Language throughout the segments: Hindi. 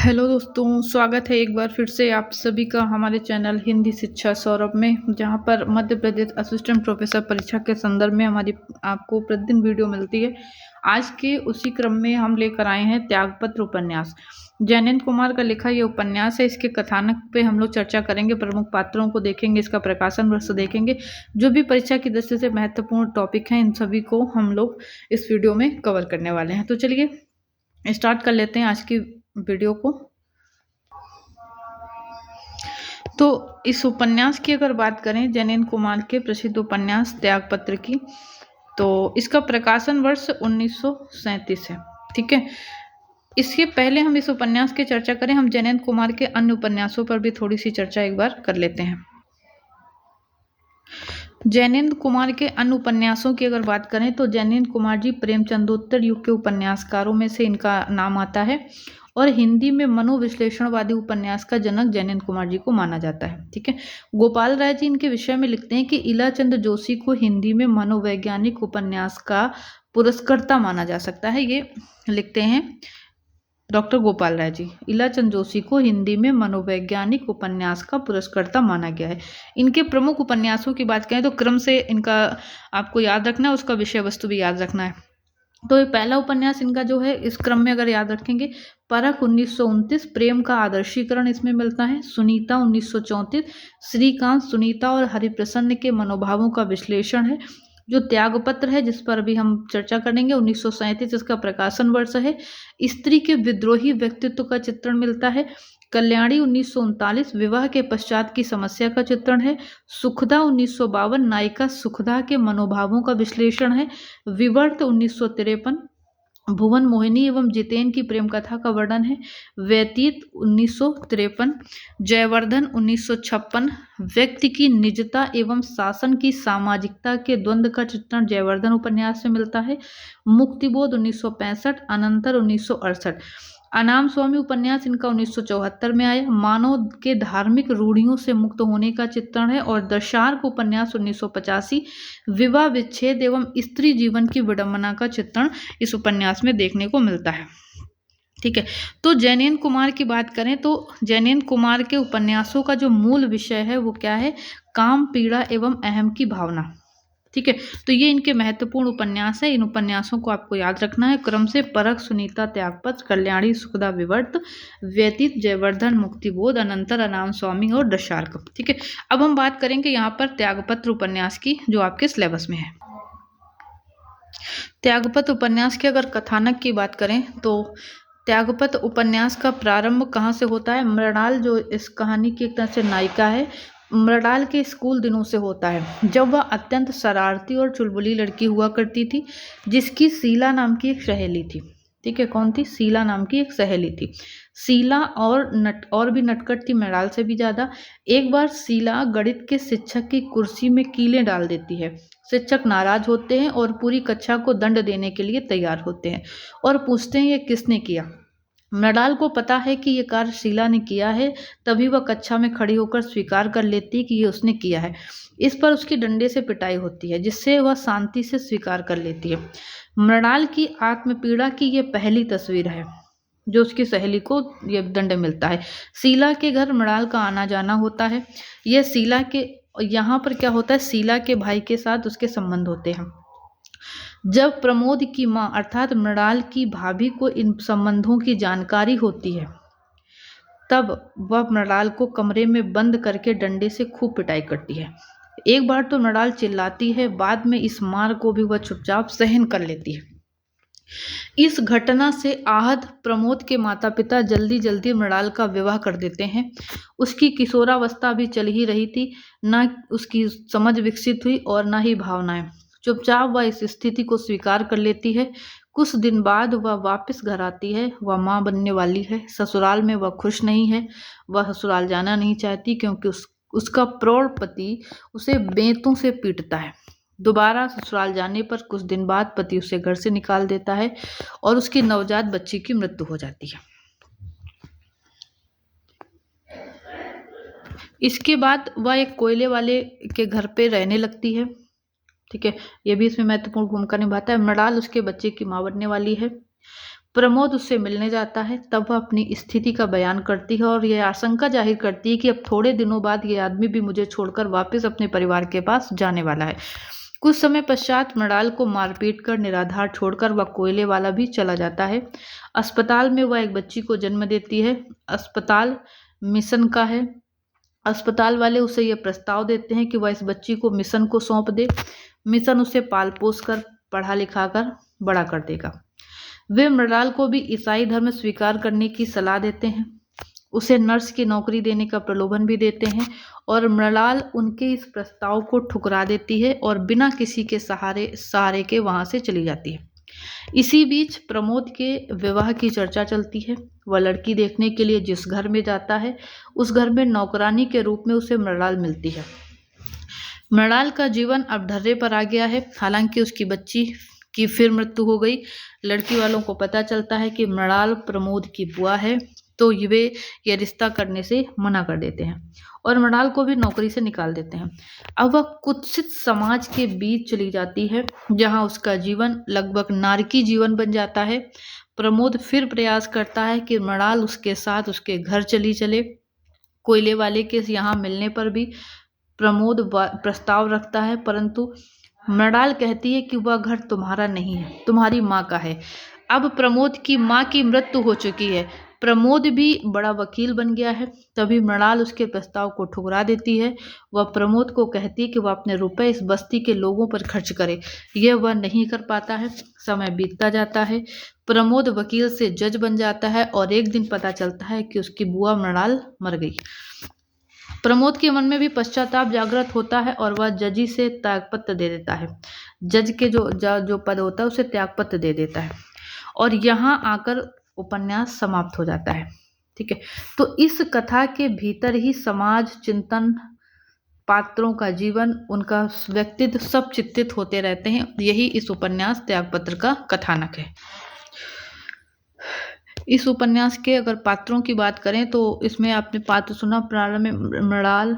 हेलो दोस्तों, स्वागत है एक बार फिर से आप सभी का हमारे चैनल हिंदी शिक्षा सौरभ में, जहां पर मध्य प्रदेश असिस्टेंट प्रोफेसर परीक्षा के संदर्भ में हमारी आपको प्रतिदिन वीडियो मिलती है। आज के उसी क्रम में हम लेकर आए हैं त्यागपत्र उपन्यास। जयनेंद्र कुमार का लिखा ये उपन्यास है। इसके कथानक पे हम लोग चर्चा करेंगे, प्रमुख पात्रों को देखेंगे, इसका प्रकाशन वर्ष देखेंगे, जो भी परीक्षा की दृष्टि से महत्वपूर्ण टॉपिक हैं इन सभी को हम लोग इस वीडियो में कवर करने वाले हैं। तो चलिए स्टार्ट कर लेते हैं आज की वीडियो को। तो इस उपन्यास की अगर बात करें, जयनेंद्र कुमार के प्रसिद्ध उपन्यास त्यागपत्र की, तो इसका प्रकाशन वर्ष 1937 है। ठीक है, इसके पहले हम इस उपन्यास की चर्चा करें, हम जयनेंद्र कुमार के अन्य उपन्यासों पर भी थोड़ी सी चर्चा एक बार कर लेते हैं। जयनेंद्र कुमार के अन्य उपन्यासों की अगर बात करें तो जयनेंद्र कुमार जी प्रेमचंदोत्तर युग के उपन्यासकारों में से इनका नाम आता है और हिंदी में मनोविश्लेषणवादी उपन्यास का जनक जयनेंद्र कुमार जी को माना जाता है। ठीक है, गोपाल राय जी इनके विषय में लिखते हैं कि इलाचंद जोशी को हिंदी में मनोवैज्ञानिक उपन्यास का पुरस्कर्ता माना जा सकता है। ये लिखते हैं डॉक्टर गोपाल राय जी, इलाचंद जोशी को हिंदी में मनोवैज्ञानिक उपन्यास का पुरस्कर्ता माना गया है। इनके प्रमुख उपन्यासों की बात करें तो क्रम से इनका आपको याद रखना है, उसका विषय वस्तु भी याद रखना है। तो ये पहला उपन्यास इनका जो है, इस क्रम में अगर याद रखेंगे, परख 1929, प्रेम का आदर्शीकरण इसमें मिलता है। सुनीता 1934, श्रीकांत, सुनीता और हरिप्रसन्न के मनोभावों का विश्लेषण है। जो त्यागपत्र है जिस पर अभी हम चर्चा करेंगे, 1937 इसका प्रकाशन वर्ष है। स्त्री के विद्रोही व्यक्तित्व का चित्रण मिलता है। कल्याणी 1939, विवाह के पश्चात की समस्या का चित्रण है। सुखदा 1952, नायिका सुखदा के मनोभावों का विश्लेषण है। विवर्त 1953, भुवन मोहिनी एवं जितेन की प्रेम कथा का वर्णन है। व्यतीत 1953, जयवर्धन 1956, व्यक्ति की निजता एवं शासन की सामाजिकता के द्वंद्व का चित्रण जयवर्धन उपन्यास में मिलता है। मुक्तिबोध 1965, अनंतर 1968, अनाम स्वामी उपन्यास इनका 1974 में आया। मानव के धार्मिक रूढ़ियों से मुक्त होने का चित्रण है। और दशार्क उपन्यास 1985, विवाह विच्छेद एवं स्त्री जीवन की विडंबना का चित्रण इस उपन्यास में देखने को मिलता है। ठीक है, तो जयनेंद्र कुमार की बात करें तो जयनेंद्र कुमार के उपन्यासों का जो मूल विषय है वो क्या है? काम, पीड़ा एवं अहम की भावना। ठीक है, तो ये इनके महत्वपूर्ण उपन्यास है। इन उपन्यासों को आपको याद रखना है क्रम से: परख, सुनीता, त्यागपत्र, कल्याणी, सुखदा, विवर्त, व्यतीत, जयवर्धन, मुक्तिबोध, अनंतर, अनाम स्वामी और दशार्क। ठीक है, अब हम बात करेंगे यहाँ पर त्यागपत्र उपन्यास की, जो आपके सिलेबस में है। त्यागपत्र उपन्यास के अगर कथानक की बात करें तो त्यागपत्र उपन्यास का प्रारंभ कहाँ से होता है? मृणाल, जो इस कहानी की एक तरह से नायिका है, मृणाल के स्कूल दिनों से होता है, जब वह अत्यंत शरारती और चुलबुली लड़की हुआ करती थी, जिसकी शीला नाम की एक सहेली थी। ठीक है, कौन थी? शीला नाम की एक सहेली थी। शीला और भी नटखट थी, मृणाल से भी ज्यादा। एक बार शीला गणित के शिक्षक की कुर्सी में कीलें डाल देती है। शिक्षक नाराज होते हैं और पूरी कक्षा को दंड देने के लिए तैयार होते हैं और पूछते हैं ये किसने किया। मृणाल को पता है कि ये कार्य शीला ने किया है, तभी वह कक्षा में खड़ी होकर स्वीकार कर लेती है कि ये उसने किया है। इस पर उसकी डंडे से पिटाई होती है, जिससे वह शांति से स्वीकार कर लेती है। मृणाल की आत्मपीड़ा की ये पहली तस्वीर है जो उसकी सहेली को ये दंड मिलता है। शीला के घर मृणाल का आना जाना होता है। यह शीला के यहाँ पर क्या होता है, शीला के भाई के साथ उसके संबंध होते हैं। जब प्रमोद की माँ अर्थात मृणाल की भाभी को इन संबंधों की जानकारी होती है, तब वह मृणाल को कमरे में बंद करके डंडे से खूब पिटाई करती है। एक बार तो मृणाल चिल्लाती है, बाद में इस मार को भी वह चुपचाप सहन कर लेती है। इस घटना से आहत प्रमोद के माता पिता जल्दी जल्दी मृणाल का विवाह कर देते हैं। उसकी किशोरावस्था भी चल ही रही थी, न उसकी समझ विकसित हुई और न ही भावनाएं। चुपचाप वह इस स्थिति को स्वीकार कर लेती है। कुछ दिन बाद वह वापस घर आती है। वह माँ बनने वाली है। ससुराल में वह खुश नहीं है। वह ससुराल जाना नहीं चाहती क्योंकि उसका प्रौढ़ पति उसे बेंतों से पीटता है। दोबारा ससुराल जाने पर कुछ दिन बाद पति उसे घर से निकाल देता है और उसकी नवजात बच्ची की मृत्यु हो जाती है। इसके बाद वह एक कोयले वाले के घर पे रहने लगती है। ठीक है, यह भी इसमें महत्वपूर्ण भूमिका निभाता है। मृणाल उसके बच्चे की माँ बनने वाली है। प्रमोद उससे मिलने जाता है, तब वह अपनी स्थिति का बयान करती है और यह आशंका जाहिर करती है कि अब थोड़े दिनों बाद ये आदमी भी मुझे छोड़कर वापस अपने परिवार के पास जाने वाला है। कुछ समय पश्चात मृणाल को मारपीट कर निराधार छोड़कर वह कोयले वाला भी चला जाता है। अस्पताल में वह एक बच्ची को जन्म देती है। अस्पताल मिशन का है। अस्पताल वाले उसे यह प्रस्ताव देते हैं कि वह इस बच्ची को मिशन को सौंप दे। मिशन उसे पाल पोस कर पढ़ा लिखा कर बड़ा कर देगा। वे मृणाल को भी ईसाई धर्म स्वीकार करने की सलाह देते हैं, उसे नर्स की नौकरी देने का प्रलोभन भी देते हैं और मृणाल उनके इस प्रस्ताव को ठुकरा देती है और बिना किसी के सहारे के वहां से चली जाती है। इसी बीच प्रमोद के विवाह की चर्चा चलती है। वह लड़की देखने के लिए जिस घर में जाता है, उस घर में नौकरानी के रूप में उसे मृणाल मिलती है। मृणाल का जीवन अब ढर्रे पर आ गया है। हालांकि उसकी बच्ची की फिर मृत्यु हो गई। लड़की वालों को पता चलता है कि मृणाल प्रमोद की बुआ है, तो वे यह रिश्ता करने से मना कर देते हैं और मृणाल को भी नौकरी से निकाल देते हैं। अब वह कुत्सित समाज के बीच चली जाती है, जहां उसका जीवन लगभग नारकी जीवन बन जाता है। प्रमोद फिर प्रयास करता है कि मृणाल उसके साथ उसके घर चली चले। कोयले वाले के यहाँ मिलने पर भी प्रमोद प्रस्ताव रखता है, परंतु मृणाल कहती है कि वह घर तुम्हारा नहीं है, तुम्हारी माँ का है। अब प्रमोद की माँ की मृत्यु हो चुकी है। प्रमोद भी बड़ा वकील बन गया है। तभी मृणाल उसके प्रस्ताव को ठुकरा देती है। वह प्रमोद को कहती है कि वह अपने रुपए इस बस्ती के लोगों पर खर्च करे। यह वह नहीं कर पाता है। समय बीतता जाता है। प्रमोद वकील से जज बन जाता है और एक दिन पता चलता है कि उसकी बुआ मृणाल मर गई। प्रमोद के मन में भी पश्चाताप जागृत होता है और वह जजी से त्यागपत्र दे देता है। जज के जो पद होता है उसे त्यागपत्र दे देता है और यहाँ आकर उपन्यास समाप्त हो जाता है। ठीक है, तो इस कथा के भीतर ही समाज चिंतन, पात्रों का जीवन, उनका व्यक्तित्व सब चित्रित होते रहते हैं। यही इस उपन्यास त्यागपत्र का कथानक है। इस उपन्यास के अगर पात्रों की बात करें तो इसमें आपने पात्र सुना, प्रारंभ में मृणाल,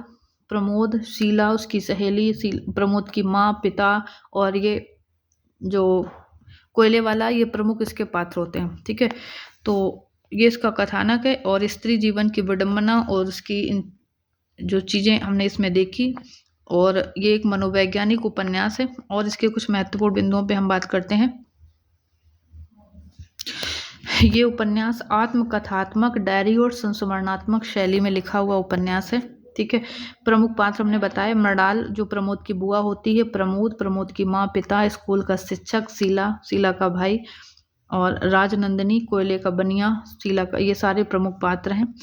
प्रमोद, शीला उसकी सहेली, प्रमोद की माँ, पिता और ये जो कोयले वाला, ये प्रमुख इसके पात्र होते हैं। ठीक है, तो ये इसका कथानक है और स्त्री जीवन की विडंबना और उसकी जो चीज़ें हमने इसमें देखी, और ये एक मनोवैज्ञानिक उपन्यास है और इसके कुछ महत्वपूर्ण बिंदुओं पे हम बात करते हैं। ये उपन्यास आत्मकथात्मक, डायरी और संस्मरणात्मक शैली में लिखा हुआ उपन्यास है। ठीक है, प्रमुख पात्र हमने बताए, मृणाल जो प्रमोद की बुआ होती है, प्रमोद की माँ, पिता, स्कूल का शिक्षक, शीला का भाई और राजनंदिनी, कोयले का बनिया, शीला का, ये सारे प्रमुख पात्र हैं।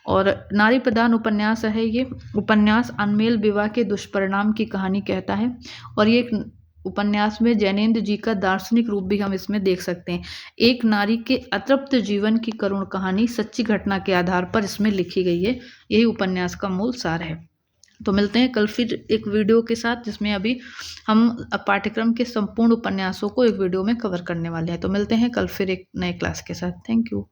और नारी प्रधान उपन्यास है। ये उपन्यास अनमेल विवाह के दुष्परिणाम की कहानी कहता है और ये एक उपन्यास में जैनेन्द्र जी का दार्शनिक रूप भी हम इसमें देख सकते हैं। एक नारी के अतृप्त जीवन की करुण कहानी सच्ची घटना के आधार पर इसमें लिखी गई है। यही उपन्यास का मूल सार है। तो मिलते हैं कल फिर एक वीडियो के साथ, जिसमें अभी हम पाठ्यक्रम के संपूर्ण उपन्यासों को एक वीडियो में कवर करने वाले हैं। तो मिलते हैं कल फिर एक नए क्लास के साथ। Thank you.